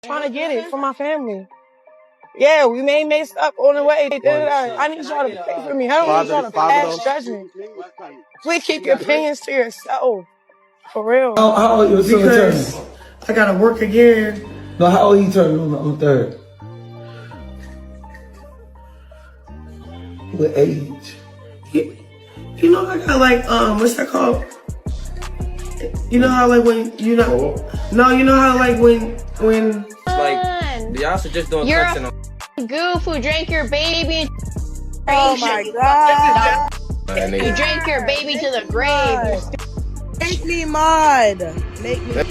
trying to get it for my family. Yeah, we may mess up on the way. I need y'all to pray for me. I don't need y'all to pass judgment. Please keep your opinions to yourself. For real. How old is your son? I gotta work again. No, how old you turn on the 3rd? What age? You know, I got like, what's that called? You know how like when you know, no, you know how like when like y'all should just doing cuts in a goof who drank your baby. Oh my God! You drank your baby to the grave. Make me mad. Make me.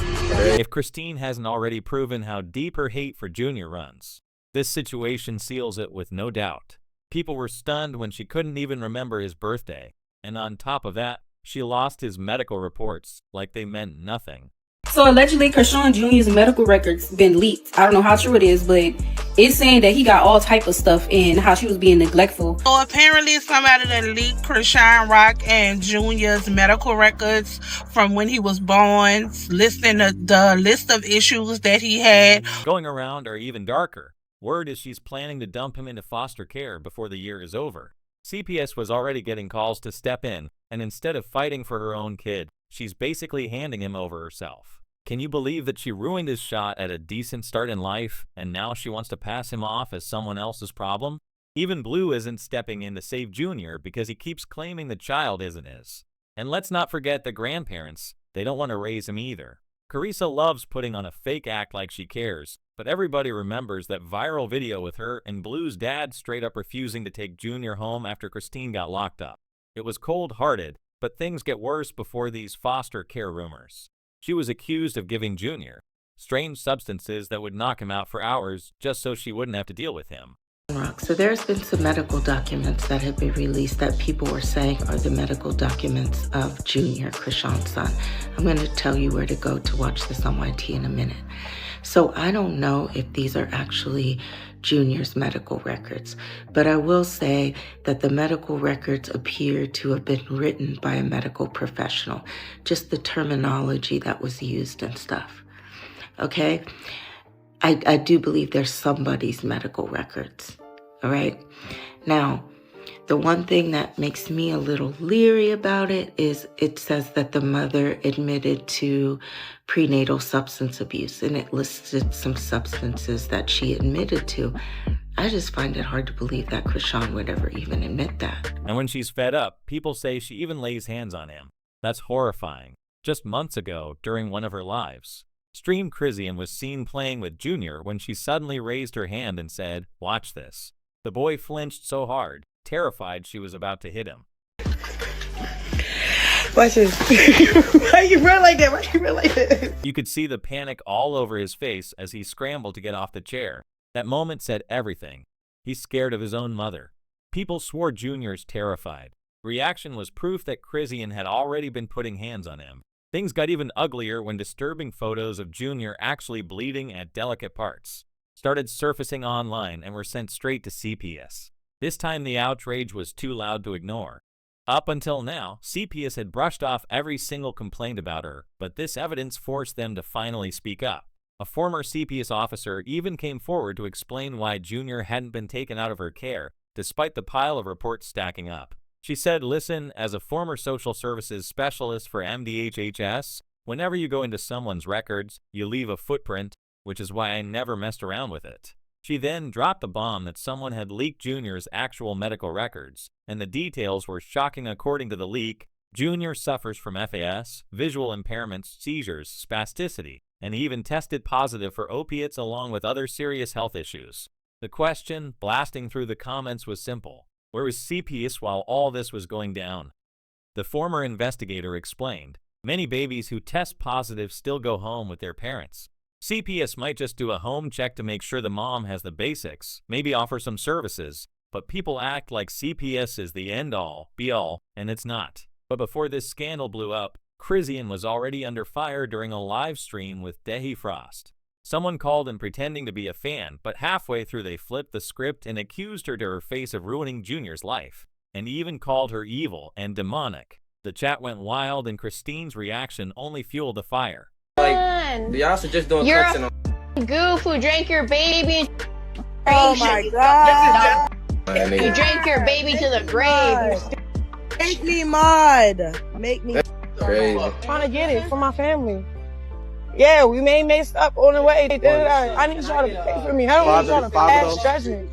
If Christine hasn't already proven how deep her hate for Junior runs, this situation seals it with no doubt. People were stunned when she couldn't even remember his birthday, and on top of that, she lost his medical reports like they meant nothing. So allegedly, Chrisean Jr.'s medical records been leaked. I don't know how true it is, but it's saying that he got all type of stuff and how she was being neglectful. So apparently somebody that leaked Chrisean Rock and Jr.'s medical records from when he was born, listing the list of issues that he had. Going around are even darker. Word is she's planning to dump him into foster care before the year is over. CPS was already getting calls to step in, and instead of fighting for her own kid, she's basically handing him over herself. Can you believe that she ruined his shot at a decent start in life, and now she wants to pass him off as someone else's problem? Even Blue isn't stepping in to save Junior because he keeps claiming the child isn't his. And let's not forget the grandparents. They don't want to raise him either. Carissa loves putting on a fake act like she cares, but everybody remembers that viral video with her and Blue's dad straight up refusing to take Junior home after Christine got locked up. It was cold-hearted, but things get worse before these foster care rumors. She was accused of giving Junior strange substances that would knock him out for hours just so she wouldn't have to deal with him. So there's been some medical documents that have been released that people were saying are the medical documents of Junior, Chrisean's son. I'm going to tell you where to go to watch this on YT in a minute. So I don't know if these are actually Junior's medical records, but I will say that the medical records appear to have been written by a medical professional, just the terminology that was used and stuff. Okay? I do believe there's somebody's medical records, all right? Now, the one thing that makes me a little leery about it is it says that the mother admitted to prenatal substance abuse, and it listed some substances that she admitted to. I just find it hard to believe that Chrisean would ever even admit that. And when she's fed up, people say she even lays hands on him. That's horrifying. Just months ago, during one of her lives, Stream Chrisean was seen playing with Junior when she suddenly raised her hand and said, "Watch this." The boy flinched so hard, terrified she was about to hit him. Watch this. Why you run like that? Why you run like that? You could see the panic all over his face as he scrambled to get off the chair. That moment said everything. He's scared of his own mother. People swore Junior's terrified. Reaction was proof that Chrisean had already been putting hands on him. Things got even uglier when disturbing photos of Junior actually bleeding at delicate parts started surfacing online and were sent straight to CPS. This time the outrage was too loud to ignore. Up until now, CPS had brushed off every single complaint about her, but this evidence forced them to finally speak up. A former CPS officer even came forward to explain why Junior hadn't been taken out of her care, despite the pile of reports stacking up. She said, "Listen, as a former social services specialist for MDHHS, whenever you go into someone's records, you leave a footprint, which is why I never messed around with it." She then dropped the bomb that someone had leaked Junior's actual medical records, and the details were shocking. According to the leak, Junior suffers from FAS, visual impairments, seizures, spasticity, and he even tested positive for opiates along with other serious health issues. The question, blasting through the comments, was simple. Where was CPS while all this was going down? The former investigator explained, many babies who test positive still go home with their parents. CPS might just do a home check to make sure the mom has the basics, maybe offer some services, but people act like CPS is the end-all, be-all, and it's not. But before this scandal blew up, Chrisean was already under fire during a live stream with Dehi Frost. Someone called in pretending to be a fan, but halfway through they flipped the script and accused her to her face of ruining Junior's life, and even called her evil and demonic. The chat went wild and Christine's reaction only fueled the fire. Like, y'all should just doing cuts in Goof who drank your baby. Oh my God. You drank your baby to the grave. Make me mod. Make me. Crazy. Trying to get it for my family. Yeah, we may messed up on the way. I need y'all to pray for me. I don't need y'all to pass judgment.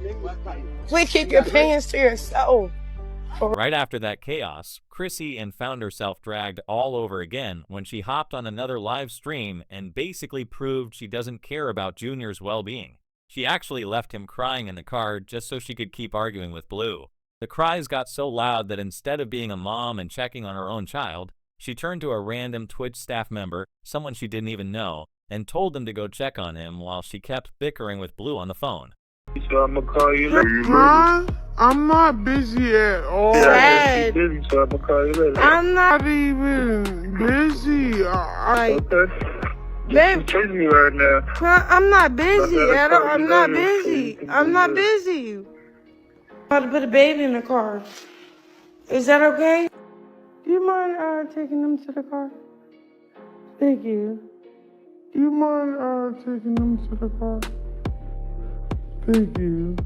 Please keep your opinions to yourself. Right after that chaos, Chrisean found herself dragged all over again when she hopped on another live stream and basically proved she doesn't care about Junior's well-being. She actually left him crying in the car just so she could keep arguing with Blue. The cries got so loud that instead of being a mom and checking on her own child, she turned to a random Twitch staff member, someone she didn't even know, and told them to go check on him while she kept bickering with Blue on the phone. So I'm gonna call you later. Huh? I'm not busy at all. Yeah, I'm busy, so I'm gonna call you later. I'm not even busy. Okay. Babe, you're me right now. I'm not busy at all. I'm not busy. I'm not busy. I'm about to put a baby in the car. Is that okay? Do you mind taking them to the car? Thank you. Do you mind taking them to the car? Thank you.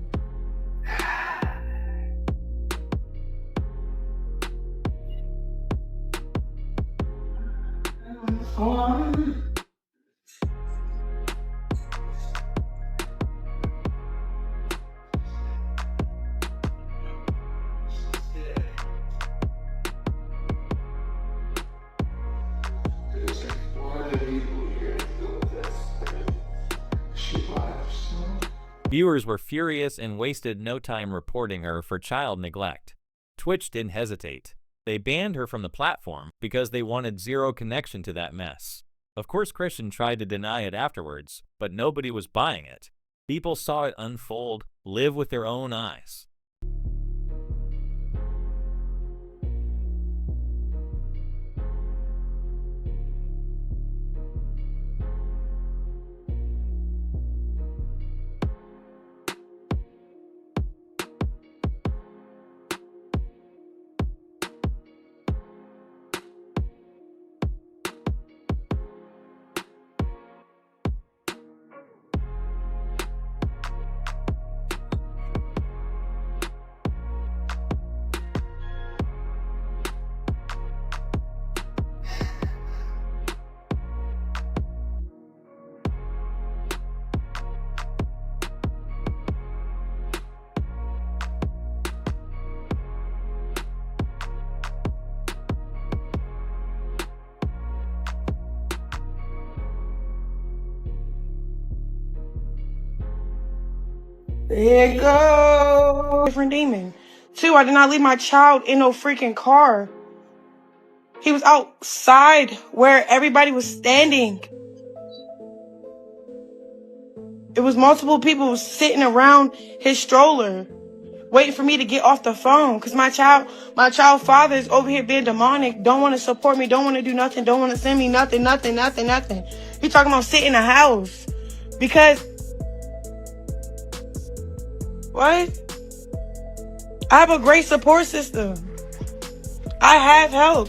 Viewers were furious and wasted no time reporting her for child neglect. Twitch didn't hesitate. They banned her from the platform because they wanted zero connection to that mess. Of course, Chrisean tried to deny it afterwards, but nobody was buying it. People saw it unfold, live with their own eyes. There you go. Different demon. 2, I did not leave my child in no freaking car. He was outside where everybody was standing. It was multiple people sitting around his stroller, waiting for me to get off the phone. Cause my child father is over here being demonic. Don't want to support me. Don't want to do nothing. Don't want to send me nothing. He talking about sitting in the house because. What? I have a great support system. I have help.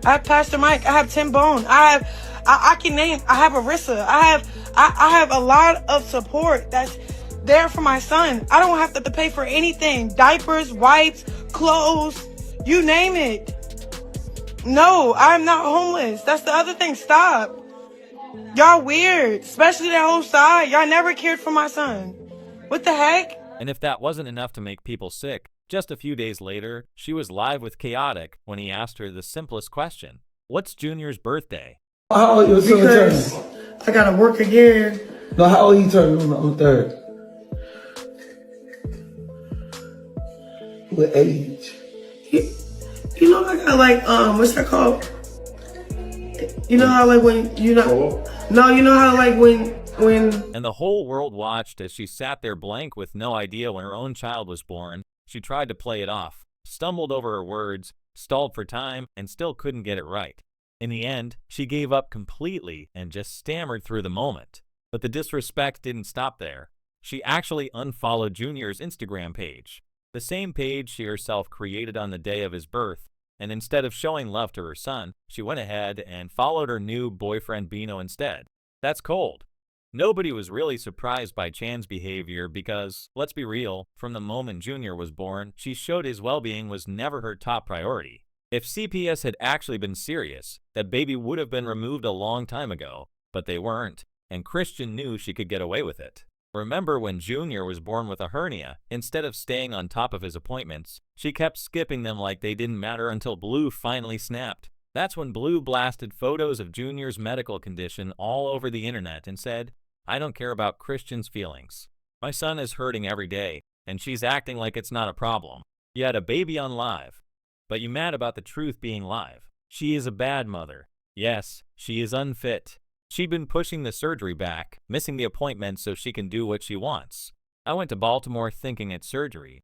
I have Pastor Mike. I have Tim Bone. I can name. I have Arissa. I have a lot of support that's there for my son. I don't have to pay for anything. Diapers, wipes, clothes, you name it. No, I'm not homeless. That's the other thing. Stop. Y'all weird. Especially that whole side. Y'all never cared for my son. What the heck? And if that wasn't enough to make people sick, just a few days later, she was live with Chaotic when he asked her the simplest question. What's Junior's birthday? How old your son turning? I gotta work again. No, how old you turning on the 3rd? What age? You know, I got what's that called? You know how when you know? No, you know how when. And the whole world watched as she sat there blank with no idea when her own child was born. She tried to play it off, stumbled over her words, stalled for time, and still couldn't get it right. In the end, she gave up completely and just stammered through the moment. But the disrespect didn't stop there. She actually unfollowed Junior's Instagram page, the same page she herself created on the day of his birth, and instead of showing love to her son, she went ahead and followed her new boyfriend Bino instead. That's cold. Nobody was really surprised by Chan's behavior because, let's be real, from the moment Junior was born, she showed his well-being was never her top priority. If CPS had actually been serious, that baby would have been removed a long time ago, but they weren't, and Chrisean knew she could get away with it. Remember when Junior was born with a hernia, instead of staying on top of his appointments, she kept skipping them like they didn't matter until Blue finally snapped. That's when Blue blasted photos of Junior's medical condition all over the internet and said, "I don't care about Chrisean's feelings. My son is hurting every day, and she's acting like it's not a problem. You had a baby on live. But you mad about the truth being live. She is a bad mother. Yes, she is unfit. She'd been pushing the surgery back, missing the appointment so she can do what she wants. I went to Baltimore thinking it's surgery.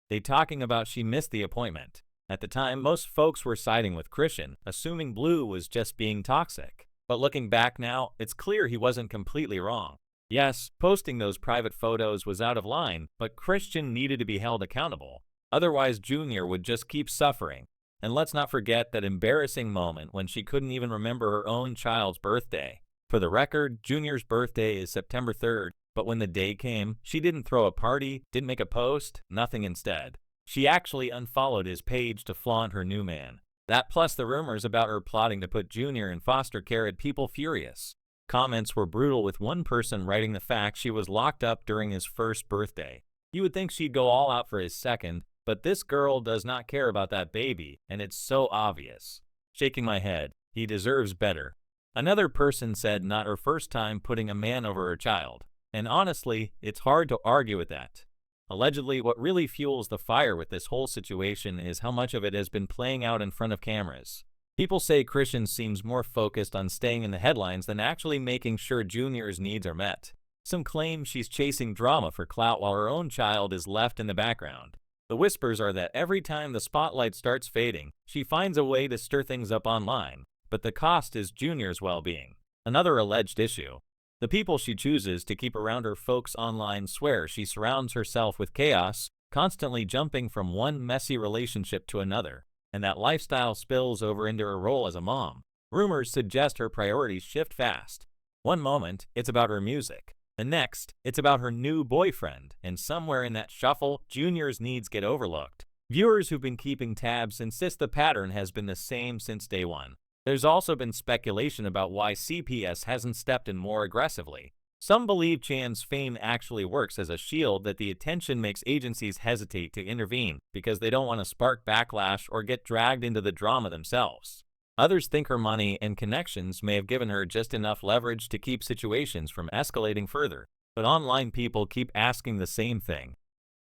They talking about she missed the appointment. At the time, most folks were siding with Chrisean, assuming Blue was just being toxic. But looking back now, it's clear he wasn't completely wrong. Yes, posting those private photos was out of line, but Chrisean needed to be held accountable. Otherwise, Junior would just keep suffering. And let's not forget that embarrassing moment when she couldn't even remember her own child's birthday. For the record, Junior's birthday is September 3rd, but when the day came, she didn't throw a party, didn't make a post, nothing instead. She actually unfollowed his page to flaunt her new man. That plus the rumors about her plotting to put Junior in foster care had people furious. Comments were brutal, with one person writing the fact she was locked up during his first birthday. You would think she'd go all out for his second, but this girl does not care about that baby, and it's so obvious. Shaking my head, he deserves better. Another person said not her first time putting a man over her child. And honestly, it's hard to argue with that. Allegedly, what really fuels the fire with this whole situation is how much of it has been playing out in front of cameras. People say Chrisean seems more focused on staying in the headlines than actually making sure Junior's needs are met. Some claim she's chasing drama for clout while her own child is left in the background. The whispers are that every time the spotlight starts fading, she finds a way to stir things up online. But the cost is Junior's well-being. Another alleged issue. The people she chooses to keep around her folks online swear she surrounds herself with chaos, constantly jumping from one messy relationship to another, and that lifestyle spills over into her role as a mom. Rumors suggest her priorities shift fast. One moment, it's about her music. The next, it's about her new boyfriend, and somewhere in that shuffle, Junior's needs get overlooked. Viewers who've been keeping tabs insist the pattern has been the same since day one. There's also been speculation about why CPS hasn't stepped in more aggressively. Some believe Chan's fame actually works as a shield, that the attention makes agencies hesitate to intervene because they don't want to spark backlash or get dragged into the drama themselves. Others think her money and connections may have given her just enough leverage to keep situations from escalating further. But online people keep asking the same thing.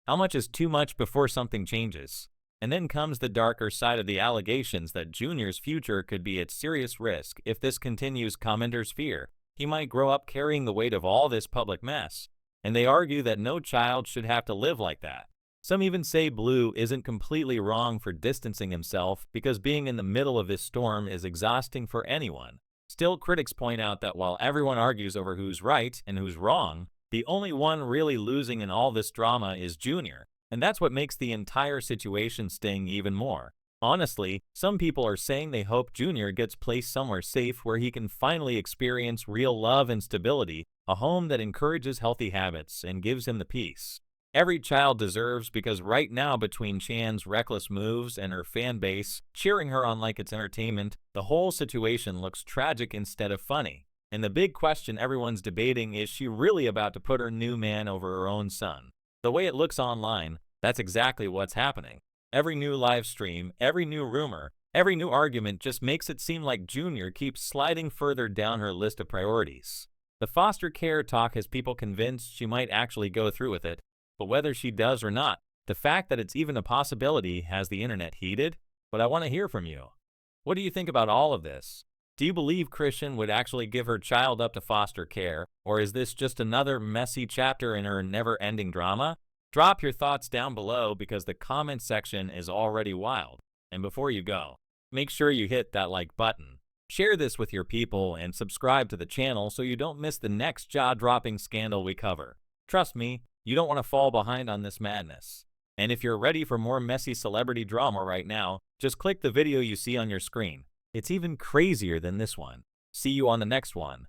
How much is too much before something changes? And then comes the darker side of the allegations that Junior's future could be at serious risk if this continues. Commenters fear he might grow up carrying the weight of all this public mess, and they argue that no child should have to live like that. Some even say Blue isn't completely wrong for distancing himself because being in the middle of this storm is exhausting for anyone. Still, critics point out that while everyone argues over who's right and who's wrong, the only one really losing in all this drama is Junior. And that's what makes the entire situation sting even more. Honestly, some people are saying they hope Junior gets placed somewhere safe where he can finally experience real love and stability, a home that encourages healthy habits and gives him the peace every child deserves, because right now, between Chan's reckless moves and her fan base cheering her on like it's entertainment, the whole situation looks tragic instead of funny. And the big question everyone's debating is, she really about to put her new man over her own son? The way it looks online, that's exactly what's happening. Every new live stream, every new rumor, every new argument just makes it seem like Junior keeps sliding further down her list of priorities. The foster care talk has people convinced she might actually go through with it, but whether she does or not, the fact that it's even a possibility has the internet heated. But I want to hear from you. What do you think about all of this? Do you believe Chrisean would actually give her child up to foster care, or is this just another messy chapter in her never-ending drama? Drop your thoughts down below, because the comment section is already wild. And before you go, make sure you hit that like button. Share this with your people and subscribe to the channel so you don't miss the next jaw-dropping scandal we cover. Trust me, you don't want to fall behind on this madness. And if you're ready for more messy celebrity drama right now, just click the video you see on your screen. It's even crazier than this one. See you on the next one.